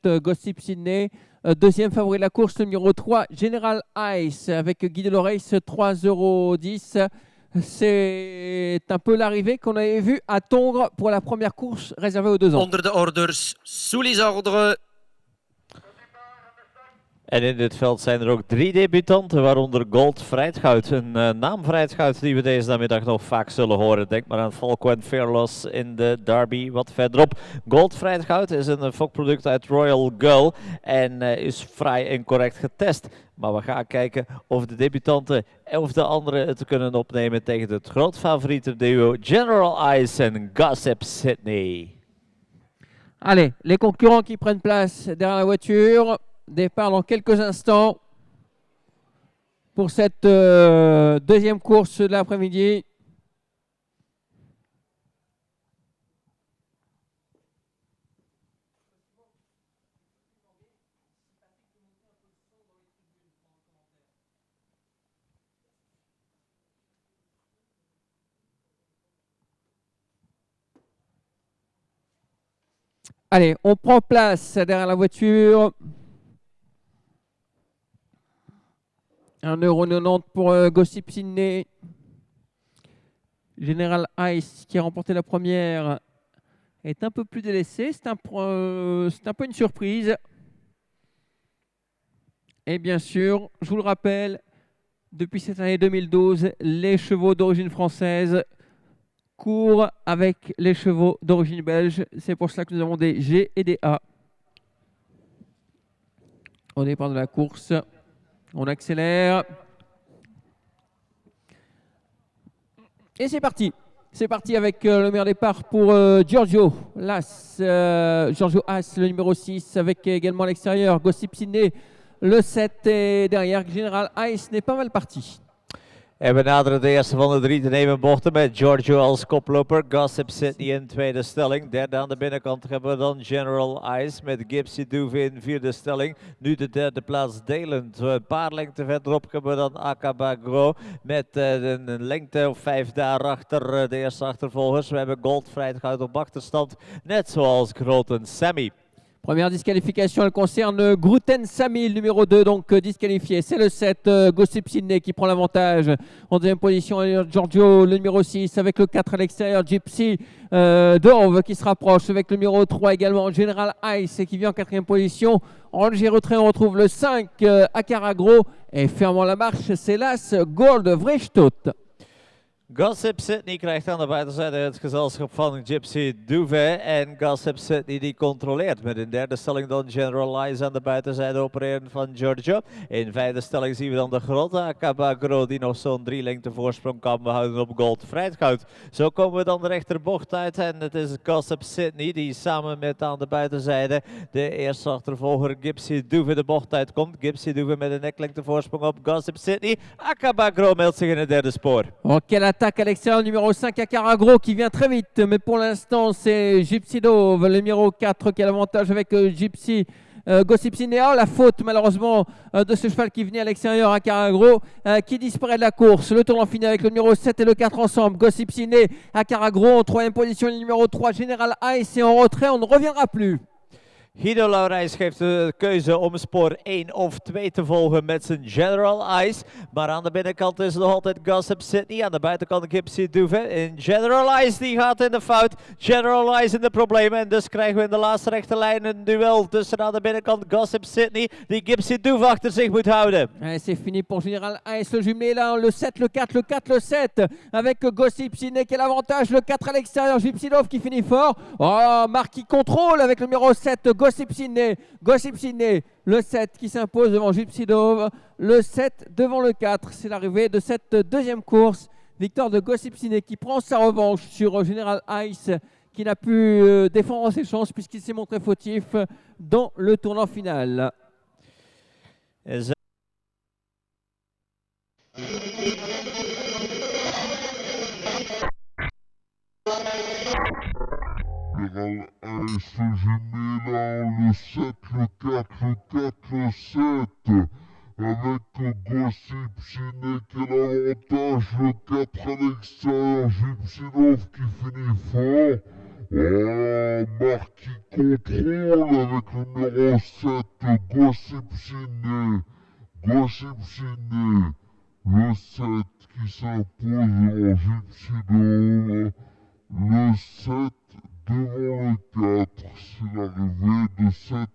Gossip Sydney. Deuxième favori de la course, le numéro 3, General Ice, avec Guy Delorace, 3,10 €. C'est un peu l'arrivée qu'on avait vue à Tongres pour la première course réservée aux 2 ans. Onder de orders, sous les ordres. En in dit veld zijn er ook 3 debutanten, waaronder Gold Vrijtgoud. Een naam Vrijtgoud die we deze namiddag nog vaak zullen horen. Denk maar aan Falco en Fearless in de Derby wat verderop. Gold Vrijtgoud is een fokproduct uit Royal Gull en is vrij incorrect getest. Maar we gaan kijken of de debutanten of de anderen het kunnen opnemen tegen het grootfavoriete duo General Ice en Gossip Sydney. Allez, les concurrents qui prennent place derrière la voiture. Départ dans quelques instants pour cette deuxième course de l'après-midi. Allez, on prend place derrière la voiture. 1,90 € pour Gossip Sydney. General Ice qui a remporté la première est un peu plus délaissé. C'est un peu une surprise. Et bien sûr, je vous le rappelle, depuis cette année 2012, les chevaux d'origine française courent avec les chevaux d'origine belge. C'est pour cela que nous avons des G et des A au départ de la course. On accélère. Et c'est parti. C'est parti avec le meilleur départ pour Giorgio As, le numéro 6, avec également à l'extérieur Gossip Sydney, le 7. Et derrière, General Ice n'est pas mal parti. En we naderen de eerste van de 3 te nemen bochten met Giorgio als koploper, Gossip Sydney in tweede stelling. Derde aan de binnenkant hebben we dan General Ice met Gypsy Douve in vierde stelling. Nu de derde plaats delend. Een paar lengte verderop hebben we dan Akaba Gro met een lengte of 5 daarachter de eerste achtervolgers. We hebben Gold Vrijtgoud op achterstand, net zoals Groten Sammy. Première disqualification, elle concerne Grouten Samy, le numéro 2, donc disqualifié. C'est le 7, Gossip Sydney qui prend l'avantage. En deuxième position, Giorgio, le numéro 6, avec le 4 à l'extérieur, Gypsy Dove qui se rapproche, avec le numéro 3 également, General Ice qui vient en quatrième position. En léger retrait, on retrouve le 5, Acaragro. Et fermant la marche, c'est l'As Gold Vrijtgoud. Gossip Sydney krijgt aan de buitenzijde het gezelschap van Gypsy Douve en Gossip Sydney die controleert. Met in derde stelling dan General Ice aan de buitenzijde opereren van Giorgio. In vijfde stelling zien we dan de grote Akabagro die nog zo'n 3 lengte voorsprong kan behouden op Gold Vrijtgoud. Zo komen we dan de rechterbocht uit en het is Gossip Sydney die samen met aan de buitenzijde de eerste achtervolger Gypsy Douve de bocht uitkomt. Gypsy Douve met een neklengte voorsprong op Gossip Sydney. Akabagro meldt zich in het derde spoor. Quelle attaque à l'extérieur, numéro 5 à Caragro qui vient très vite, mais pour l'instant c'est Gypsy Dove, le numéro 4 qui a l'avantage avec Gypsy Gossip Sydney. Oh, la faute malheureusement de ce cheval qui venait à l'extérieur à Caragro, qui disparaît de la course. Le tournant fini avec le numéro 7 et le 4 ensemble. Gossip Sydney à Caragro en troisième position, le numéro 3 General Ice, et en retrait on ne reviendra plus. Guido Laurijs geeft de keuze om spoor 1 of 2 te volgen met zijn General Ice. Maar aan de binnenkant is het nog altijd Gossip Sydney. Aan de buitenkant Gypsy Douve. En General Ice die gaat in de fout. General Ice in de problemen. En dus krijgen we in de laatste rechte lijn een duel tussen aan de binnenkant Gossip Sydney. Die Gypsy Douve achter zich moet houden. C'est fini pour General Ice. Le jumelé là, le 7, le 4, le 4, le 7. Avec Gossip Sydney qui a l'avantage. Le 4 à l'extérieur. Gypsy Dove qui finit fort. Oh, Marc qui contrôle avec le numéro 7. Gossip Sydney, le 7 qui s'impose devant Gypsy Dove, le 7 devant le 4. C'est l'arrivée de cette deuxième course. Victoire de Gossip Sydney qui prend sa revanche sur General Ice, qui n'a pu défendre ses chances puisqu'il s'est montré fautif dans le tournant final. General Ice jumelé là, le 7, le 4, le 4, le 7. Avec Gossip Sydney qui a l'avantage, le 4 à l'extérieur, Gypsy Dove qui finit fort. Marc qui contrôle avec le numéro 7, Gossip Ciné. Gossip Ciné. Le 7 qui s'impose en Gypsy Dome. Le 7 devant le 4. C'est l'arrivée de 7